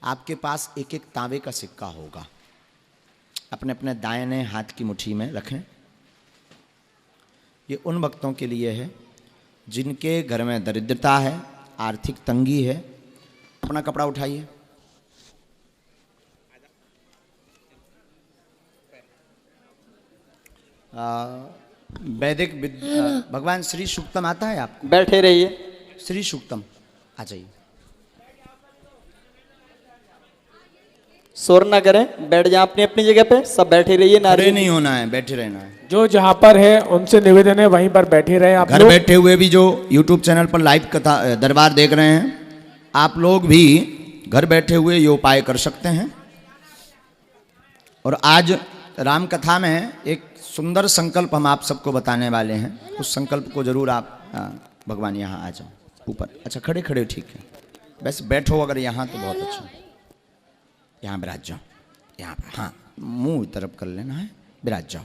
आपके पास एक एक तांबे का सिक्का होगा, अपने अपने दाहिने हाथ की मुट्ठी में रखें। ये उन भक्तों के लिए है जिनके घर में दरिद्रता है, आर्थिक तंगी है। अपना कपड़ा उठाइए। वैदिक भगवान श्री सूक्तम आता है आपको? बैठे रहिए। श्री सूक्तम आ जाइए। शोर ना करें, बैठ जाए अपनी अपनी जगह पे, सब बैठे रहिए। खड़े नहीं होना है, बैठे रहना है। जो जहाँ पर है उनसे निवेदन है वहीं पर बैठे रहे आप घर लोग। बैठे हुए भी जो YouTube चैनल पर लाइव कथा दरबार देख रहे हैं, आप लोग भी घर बैठे हुए ये उपाय कर सकते हैं। और आज राम कथा में एक सुंदर संकल्प हम आप सबको बताने वाले हैं। उस संकल्प को जरूर आप भगवान यहाँ आ जाओ ऊपर। अच्छा खड़े खड़े ठीक है, वैसे बैठो अगर यहाँ तो बहुत अच्छा। यहाँ विराज जाओ, यहाँ पर हाँ, मुंह तरफ कर लेना है, विराज जाओ।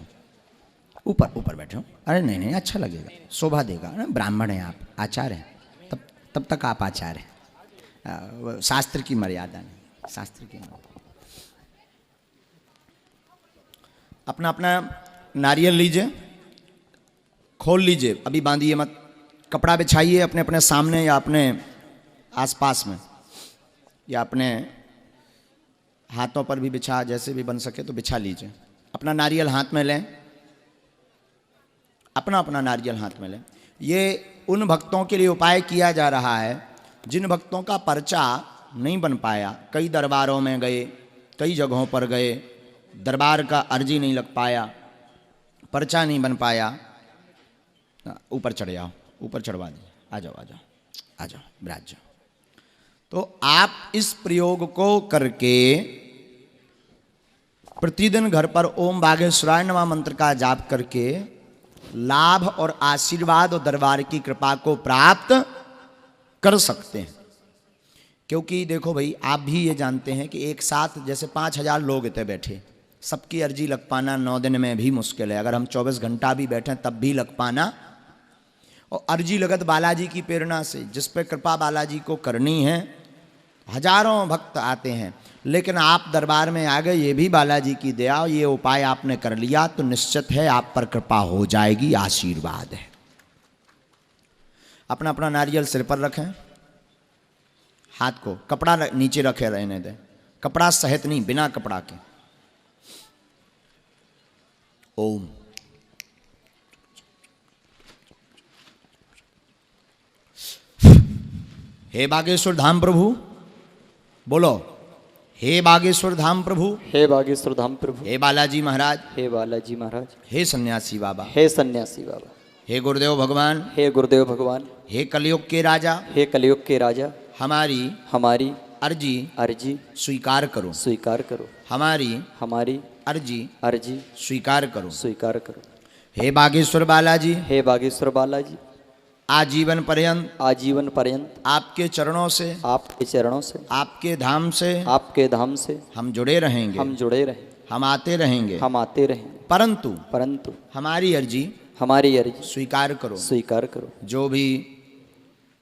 ऊपर ऊपर बैठो। अरे नहीं नहीं, अच्छा लगेगा, शोभा देगा ना। ब्राह्मण हैं आप, आचार्य हैं, तब तक आप आचार्य हैं। शास्त्र की मर्यादा नहीं, शास्त्र की मर्यादा। अपना अपना नारियल लीजिए, खोल लीजिए, अभी बांधिए मत। कपड़ा बिछाइए अपने अपने सामने या अपने आसपास में, या अपने हाथों पर भी बिछा, जैसे भी बन सके तो बिछा लीजिए। अपना नारियल हाथ में लें, अपना अपना नारियल हाथ में लें। ये उन भक्तों के लिए उपाय किया जा रहा है जिन भक्तों का पर्चा नहीं बन पाया। कई दरबारों में गए, कई जगहों पर गए, दरबार का अर्जी नहीं लग पाया, पर्चा नहीं बन पाया। ऊपर चढ़ जाओ, ऊपर चढ़वा दीजिए। आ जाओ आ जाओ आ जाओ, विराज जाओ। तो आप इस प्रयोग को करके प्रतिदिन घर पर ओम बागेश्वराय नमः मंत्र का जाप करके लाभ और आशीर्वाद और दरबार की कृपा को प्राप्त कर सकते हैं। क्योंकि देखो भाई, आप भी ये जानते हैं कि एक साथ जैसे 5000 लोग इतने बैठे, सबकी अर्जी लग पाना 9 दिन में भी मुश्किल है। अगर हम 24 घंटा भी बैठें तब भी लग पाना। और अर्जी लगत बालाजी की प्रेरणा से, जिस पे कृपा बालाजी को करनी है। हजारों भक्त आते हैं, लेकिन आप दरबार में आ गए, ये भी बालाजी की दया। ये उपाय आपने कर लिया तो निश्चित है आप पर कृपा हो जाएगी, आशीर्वाद है। अपना अपना नारियल सिर पर रखें, हाथ को कपड़ा नीचे रखे रहने दें। कपड़ा सहित नहीं, बिना कपड़ा के। ओम हे बागेश्वर धाम प्रभु, बोलो हे बागेश्वर धाम प्रभु, हे बागेश्वर धाम प्रभु, हे बालाजी महाराज, हे बालाजी महाराज, हे सन्यासी बाबा, हे सन्यासी बाबा, हे गुरुदेव भगवान, हे गुरुदेव भगवान, हे कलयुग के राजा, हे कलयुग के राजा, हमारी अर्जी स्वीकार करो, स्वीकार करो। हमारी अर्जी स्वीकार करो, स्वीकार करो। हे बागेश्वर बालाजी, हे बागेश्वर बालाजी, आजीवन पर्यंत आपके चरणों से, आपके धाम से हम जुड़े रहेंगे, हम आते रहेंगे, परंतु हमारी अर्जी स्वीकार करो। जो भी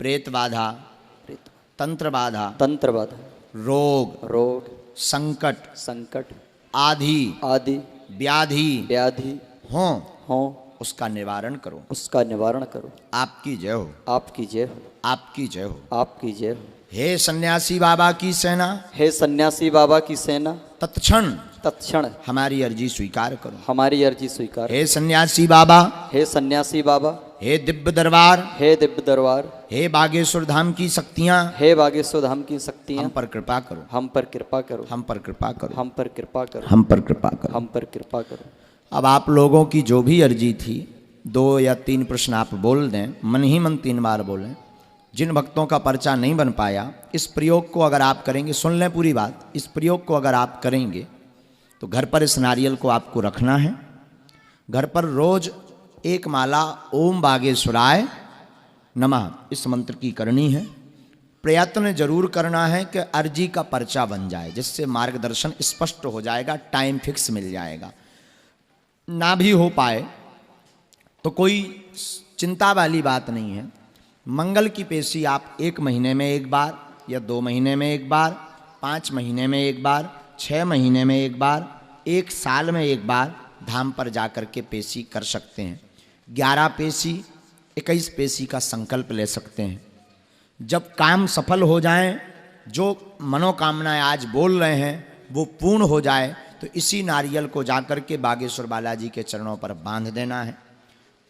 प्रेत बाधा, तंत्र बाधा, रोग, संकट आदि व्याधि हो उसका निवारण करो, आपकी जय हो, आपकी जय हो। हे सन्यासी बाबा की सेना, तत्क्षण हमारी अर्जी स्वीकार करो, हे सन्यासी बाबा, हे दिव्य दरबार, हे बागेश्वर धाम की शक्तियाँ, हम पर कृपा करो। अब आप लोगों की जो भी अर्जी थी, 2 या 3 प्रश्न आप बोल दें, मन ही मन 3 बार बोलें। जिन भक्तों का पर्चा नहीं बन पाया, इस प्रयोग को अगर आप करेंगे, सुन लें पूरी बात, इस प्रयोग को अगर आप करेंगे तो घर पर इस नारियल को आपको रखना है। घर पर रोज एक माला ओम बागेश्वराय नमः इस मंत्र की करनी है। प्रयत्न जरूर करना है कि अर्जी का पर्चा बन जाए, जिससे मार्गदर्शन स्पष्ट हो जाएगा, टाइम फिक्स मिल जाएगा। ना भी हो पाए तो कोई चिंता वाली बात नहीं है। मंगल की पेशी आप 1 महीने में 1 बार या 2 महीने में 1 बार 5 महीने में एक बार, 6 महीने में एक बार, 1 साल में एक बार धाम पर जाकर के पेशी कर सकते हैं। 11 पेशी, 21 पेशी का संकल्प ले सकते हैं। जब काम सफल हो जाएं, जो मनोकामनाएं आज बोल रहे हैं वो पूर्ण हो जाए, तो इसी नारियल को जाकर के बागेश्वर बालाजी के चरणों पर बांध देना है।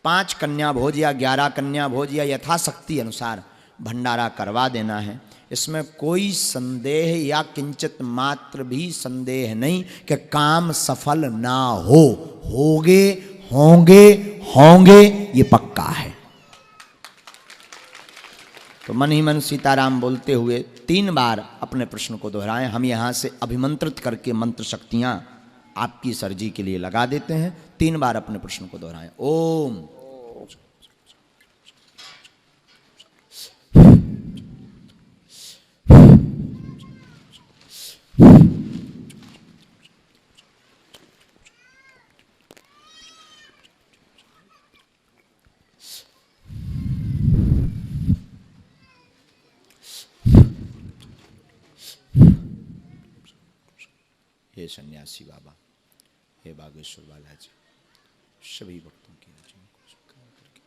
5 कन्या भोज या 11 कन्या भोज या यथाशक्ति अनुसार भंडारा करवा देना है। इसमें कोई संदेह या किंचित मात्र भी संदेह नहीं कि काम सफल ना हो, होंगे होंगे होंगे, ये पक्का है। तो मन ही मन सीताराम बोलते हुए 3 बार अपने प्रश्न को दोहराएं। हम यहाँ से अभिमंत्रित करके मंत्र शक्तियाँ आपकी सरजी के लिए लगा देते हैं। 3 बार अपने प्रश्न को दोहराएं। ओम हे सन्यासी बाबा, हे बागेश्वर बालाजी, सभी भक्तों की रचना को स्वीकार करके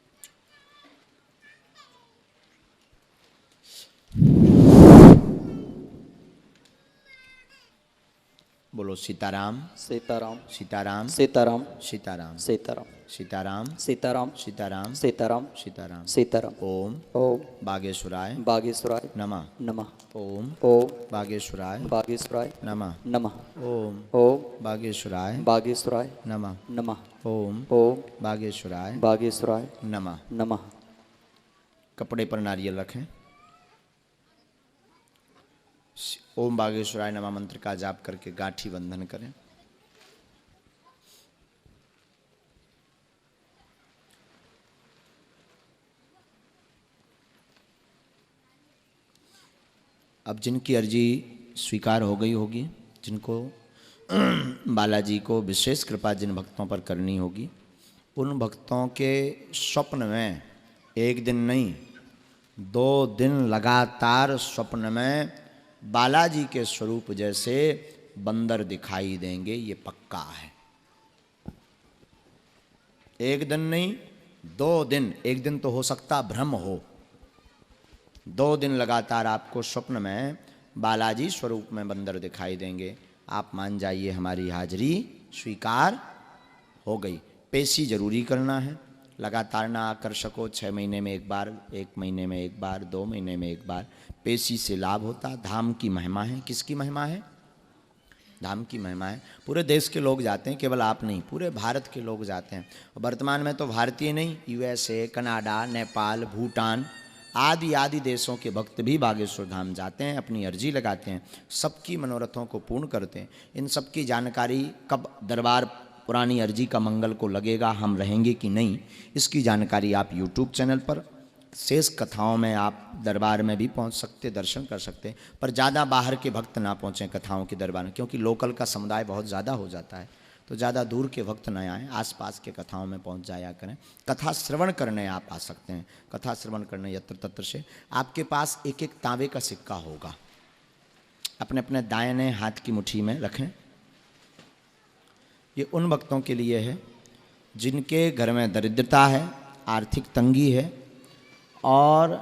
बोलो सीताराम सीताराम सीताराम सीताराम सीताराम सीताराम सीताराम सीताराम सीताराम सीताराम सीताराम। सीताराम। ओम ओम बागेश्वराय बागेश्वराय नमः। नमः। ओम ओम बागेश्वराय बागेश्वराय नमः। नमः। ओम ओम बागेश्वराय बागेश्वराय नमः। नमः। ओम ओम बागेश्वराय बागेश्वराय नमः। नमः। कपड़े पर नारियल रखें। ओम बागेश्वराय नमः मंत्र का जाप करके गांठी बंधन करें। अब जिनकी अर्जी स्वीकार हो गई होगी, जिनको बालाजी को विशेष कृपा जिन भक्तों पर करनी होगी, उन भक्तों के स्वप्न में 1 दिन नहीं 2 दिन लगातार स्वप्न में बालाजी के स्वरूप जैसे बंदर दिखाई देंगे, ये पक्का है। 1 दिन नहीं 2 दिन, 1 दिन तो हो सकता भ्रम हो, 2 दिन लगातार आपको स्वप्न में बालाजी स्वरूप में बंदर दिखाई देंगे। आप मान जाइए हमारी हाजिरी स्वीकार हो गई। पेशी जरूरी करना है, लगातार ना आकर सको, 6 महीने में एक बार, 1 महीने में एक बार, 2 महीने में एक बार, पेशी से लाभ होता। धाम की महिमा है। किसकी महिमा है? धाम की महिमा है। पूरे देश के लोग जाते हैं, केवल आप नहीं, पूरे भारत के लोग जाते हैं। वर्तमान में तो भारतीय नहीं, USA, कनाडा, नेपाल, भूटान आदि आदि देशों के भक्त भी बागेश्वर धाम जाते हैं, अपनी अर्जी लगाते हैं, सबकी मनोरथों को पूर्ण करते हैं। इन सब की जानकारी कब दरबार पुरानी अर्जी का मंगल को लगेगा, हम रहेंगे कि नहीं, इसकी जानकारी आप YouTube चैनल पर, शेष कथाओं में आप दरबार में भी पहुंच सकते, दर्शन कर सकते, पर ज़्यादा बाहर के भक्त ना पहुँचें कथाओं के दरबार में, क्योंकि लोकल का समुदाय बहुत ज़्यादा हो जाता है। तो ज़्यादा दूर के भक्त न आएँ, आसपास के कथाओं में पहुंच जाया करें। कथा श्रवण करने आप आ सकते हैं। कथा श्रवण करने यत्र तत्र से आपके पास 1-1 तांबे का सिक्का होगा, अपने अपने दाहिने हाथ की मुट्ठी में रखें। ये उन भक्तों के लिए है जिनके घर में दरिद्रता है, आर्थिक तंगी है, और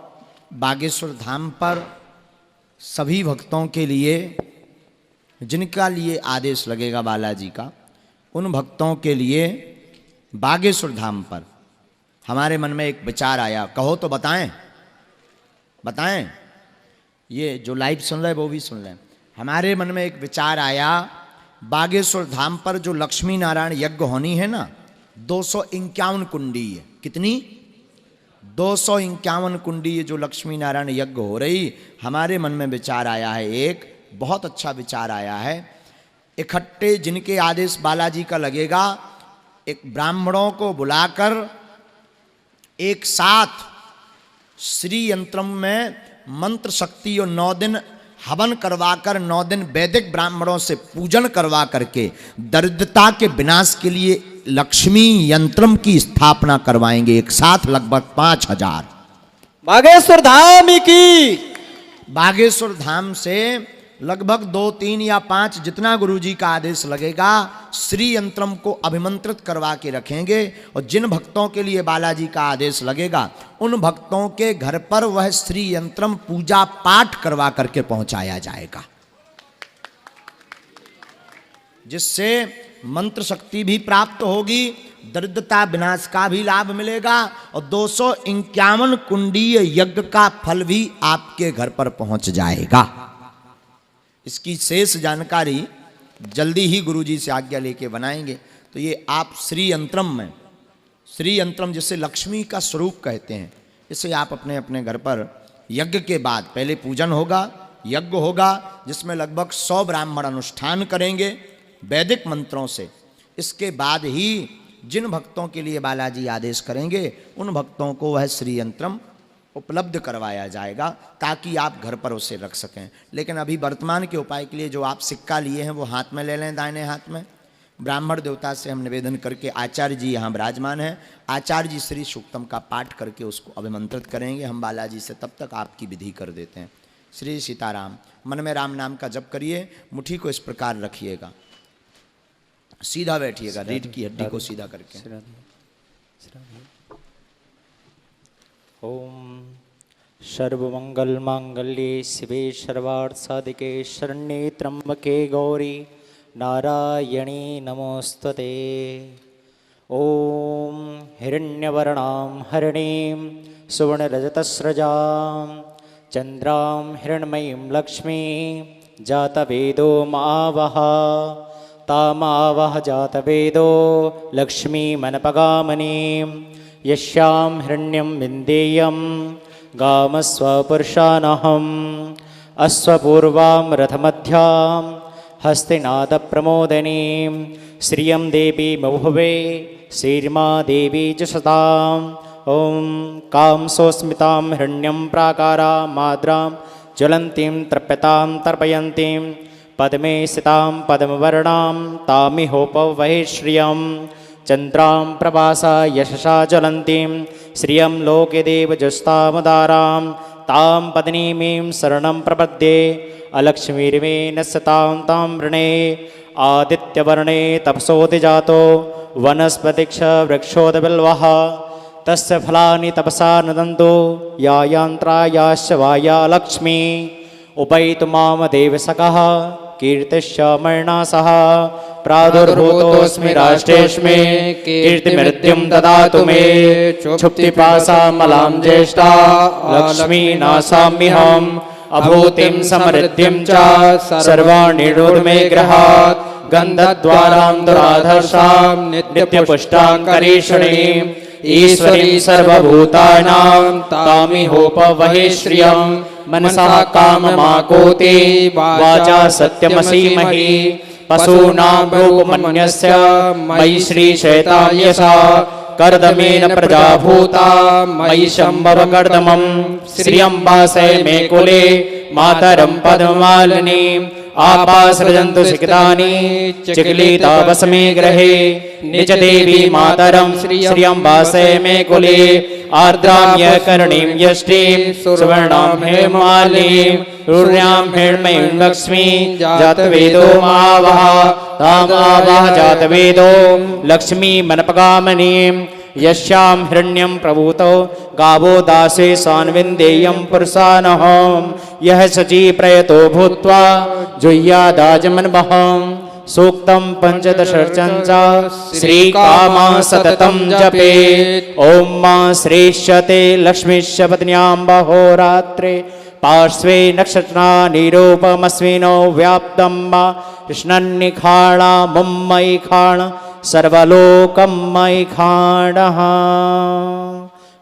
बागेश्वर धाम पर सभी भक्तों के लिए जिनका लिए आदेश लगेगा बालाजी का, उन भक्तों के लिए बागेश्वर धाम पर हमारे मन में एक विचार आया। कहो तो बताएं, बताएं, ये जो लाइव सुन रहे वो भी सुन लें। हमारे मन में एक विचार आया, बागेश्वर धाम पर जो लक्ष्मी नारायण यज्ञ होनी है ना, 251 कुंडी है। कितनी? 251 कुंडी ये जो लक्ष्मी नारायण यज्ञ हो रही, हमारे मन में विचार आया है, एक बहुत अच्छा विचार आया है। इकट्ठे जिनके आदेश बालाजी का लगेगा, एक ब्राह्मणों को बुलाकर एक साथ श्री यंत्रम में मंत्र शक्ति और 9 दिन हवन करवाकर, 9 दिन वैदिक ब्राह्मणों से पूजन करवा करके दरिद्रता के विनाश के लिए लक्ष्मी यंत्रम की स्थापना करवाएंगे, एक साथ लगभग 5000। बागेश्वर धाम की, बागेश्वर धाम से लगभग 2, 3 या 5 जितना गुरुजी का आदेश लगेगा श्री यंत्रम को अभिमंत्रित करवा के रखेंगे। और जिन भक्तों के लिए बालाजी का आदेश लगेगा उन भक्तों के घर पर वह श्री यंत्रम पूजा पाठ करवा करके पहुंचाया जाएगा, जिससे मंत्र शक्ति भी प्राप्त होगी, दरिद्रता विनाश का भी लाभ मिलेगा और 251 कुंडीय यज्ञ का फल भी आपके घर पर पहुंच जाएगा। इसकी शेष जानकारी जल्दी ही गुरुजी से आज्ञा लेके बनाएंगे। तो ये आप श्री यंत्रम में, श्री यंत्रम जिसे लक्ष्मी का स्वरूप कहते हैं, इसे आप अपने अपने घर पर यज्ञ के बाद पहले पूजन होगा, यज्ञ होगा जिसमें लगभग 100 ब्राह्मण अनुष्ठान करेंगे वैदिक मंत्रों से। इसके बाद ही जिन भक्तों के लिए बालाजी आदेश करेंगे उन भक्तों को वह श्री यंत्रम उपलब्ध करवाया जाएगा ताकि आप घर पर उसे रख सकें। लेकिन अभी वर्तमान के उपाय के लिए जो आप सिक्का लिए हैं वो हाथ में ले लें, दाहिने हाथ में। ब्राह्मण देवता से हम निवेदन करके, आचार्य जी यहाँ विराजमान हैं, आचार्य जी श्री सूक्तम का पाठ करके उसको अभिमंत्रित करेंगे। हम बालाजी से तब तक आपकी विधि कर देते हैं। श्री सीताराम, मन में राम नाम का जप करिए, मुट्ठी को इस प्रकार रखिएगा, सीधा बैठिएगा, रीढ़ की हड्डी को सीधा करके। ओम सर्वमंगल मांगल्ये शिवे सर्वार्थ साधिके शरण्ये त्र्यंबके गौरी नारायणी नमोस्तुते। ओम हिरण्यवर्णां हरिणीं सुवर्णरजतस्रजां चंद्रां हिरण्मयीं लक्ष्मीं जातवेदो मावह तामावह जातवेदो लक्ष्मीमनपगामिनीं यस्यां हिरण्यं विन्देयं गामस्वपुरुषानहम् अश्वपूर्वां रथमध्यां हस्तिनादप्रमोदिनीं श्रियं देवी महुवे श्रीर्मा देवी जशताम्। ॐ कांसोस्मितां हिरण्यं प्राकारां माद्रां ज्वलन्तीं तर्प्यतां तर्पयन्तीं पद्मे स्थितां पद्मवर्णां तामिहोपवहे श्रियं चन्द्रां प्रभासा यशसा ज्वलन्तीं श्रियं लोके देवजस्तामदारां तां पत्नीमीं शरणं प्रपद्ये अलक्ष्मीर्मेण सतां तां वृणे आदित्यवर्णे तपसोऽधिजातो वनस्पतिक्ष वृक्षोदबिल्वः तस्य फलानि तपसा नदन्तो या यान्त्रायाश्च वाया लक्ष्मी उपैतु माम देवसखः कीर्तिश्च मरणा सह प्रादुर्भूतोऽस्मि राष्ट्रेऽस्मि कीर्तिमृत्युं ददातु मे क्षुप्तिपाशामलां ज्येष्ठा लक्ष्मी नाशाम्यहम् अभूतिं समृद्धिं च सर्वाणि रुर्मे गृहात् गन्धद्वारां दुराधर्षां नित्यपुष्टां करीषणीं ईश्वरीं सर्वभूतानां तामिहोपवहे श्रियं मनसा काममाकोति वाचा सत्यमसीमहि पशूनां रूपमन्यस्य मयि श्रीशैतान्यसा कर्दमेन प्रजाभूता मयि शम्भव कर्दमं श्रियं वासय मे कुले मातरं पद्ममालिनीम् आपासृजन्तु सिकतानि चिक्लिता वसमे गृहे निज देवी मातरं श्रियं वासय मे कुले आर्द्राम्य करणीं यष्टिं सुवर्णां हेमालिनीं रुर्यां हिरण्मयीं लक्ष्मी जातवेदो मावह तामावह जातवेदो लक्ष्मी मनपगामिनीं यस्यां हिरण्यं प्रभूतो गावो दासे सान्विन्देयं पुरुषानहम् यः शची प्रयतो भूत्वा जुह्यादाजमन्वहम् सूक्तं पंचदशर्चन च श्रीकामा सततं जपेत्। ॐ मा श्रेष्यते लक्ष्मीश्च पत्न्यां बहोरात्रे पार्श्वे नक्षत्रानिरूपमस्मिनो व्याप्तं मा कृष्णन्निखाणा मुम्मयि खाण सर्वलोकं मयि खाणः।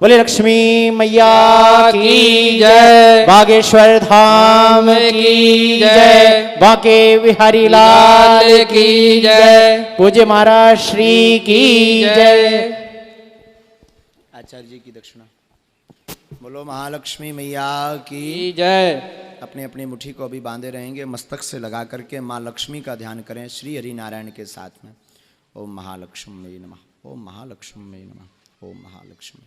बोले लक्ष्मी मैया की जय, बागेश्वर धाम की जय, बांके बिहारी लाल की जय, पूज्य महाराज श्री की जय। आचार्य जी की दक्षिणा। बोलो महालक्ष्मी मैया की जय। अपने अपनी मुट्ठी को अभी बांधे रहेंगे, मस्तक से लगा करके माँ लक्ष्मी का ध्यान करें श्री हरि नारायण के साथ में। ओम महालक्ष्मी नमः, ओम महालक्ष्मी नमः, ओम महालक्ष्मी।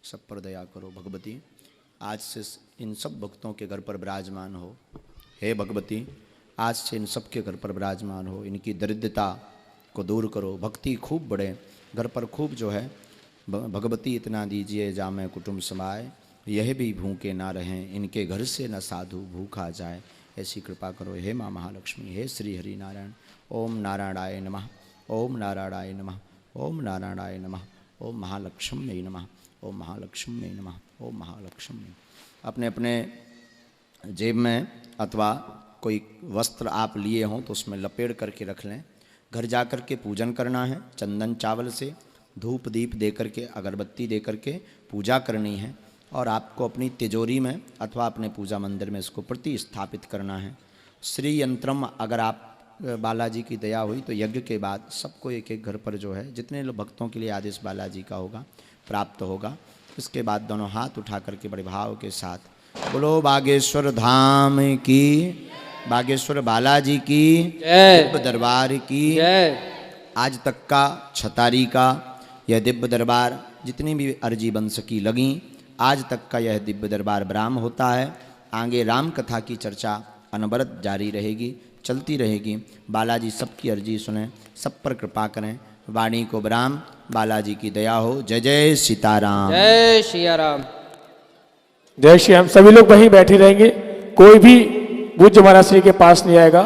सब पर दया करो भगवती। आज से इन सब भक्तों के घर पर विराजमान हो। हे भगवती, आज से इन सबके घर पर विराजमान हो, इनकी दरिद्रता को दूर करो, भक्ति खूब बढ़े, घर पर खूब जो है भगवती इतना दीजिए जामे कुटुंब समाए, यह भी भूखे ना रहें, इनके घर से न साधु भूखा जाए, ऐसी कृपा करो हे माँ महालक्ष्मी। हे श्री हरि नारायण। ओम नारायणाय नमः, ओम नारायणाय नमः, ओम नारायणाय नमः, ओम महालक्ष्मी नमः, ओम महालक्ष्मी नमः, ओम महालक्ष्मी। अपने अपने जेब में अथवा कोई वस्त्र आप लिए हों तो उसमें लपेट करके रख लें। घर जा कर के पूजन करना है, चंदन चावल से धूप दीप दे करके, अगरबत्ती दे करके पूजा करनी है और आपको अपनी तिजोरी में अथवा अपने पूजा मंदिर में इसको प्रतिस्थापित करना है। श्री यंत्रम अगर आप बालाजी की दया हुई तो यज्ञ के बाद सबको एक एक घर पर जो है जितने लोग भक्तों के लिए आदेश बालाजी का होगा प्राप्त होगा। इसके बाद दोनों हाथ उठा करके बड़े भाव के साथ बोलो बागेश्वर धाम की, बागेश्वर बालाजी की दिव्य दरबार की। आज तक का छतारी का यह दिव्य दरबार जितनी भी अर्जी बन सकी लगी, आज तक का यह दिव्य दरबार विराम होता है। आगे राम कथा की चर्चा अनवरत जारी रहेगी, चलती रहेगी। बालाजी सबकी अर्जी सुने, सब पर कृपा करें, वाणी को विराम, बालाजी की दया हो। जय जय सीताराम, जय सिया राम। जय श्री राम। सभी लोग वहीं बैठे रहेंगे, कोई भी पूज्य महाराज श्री के पास नहीं आएगा।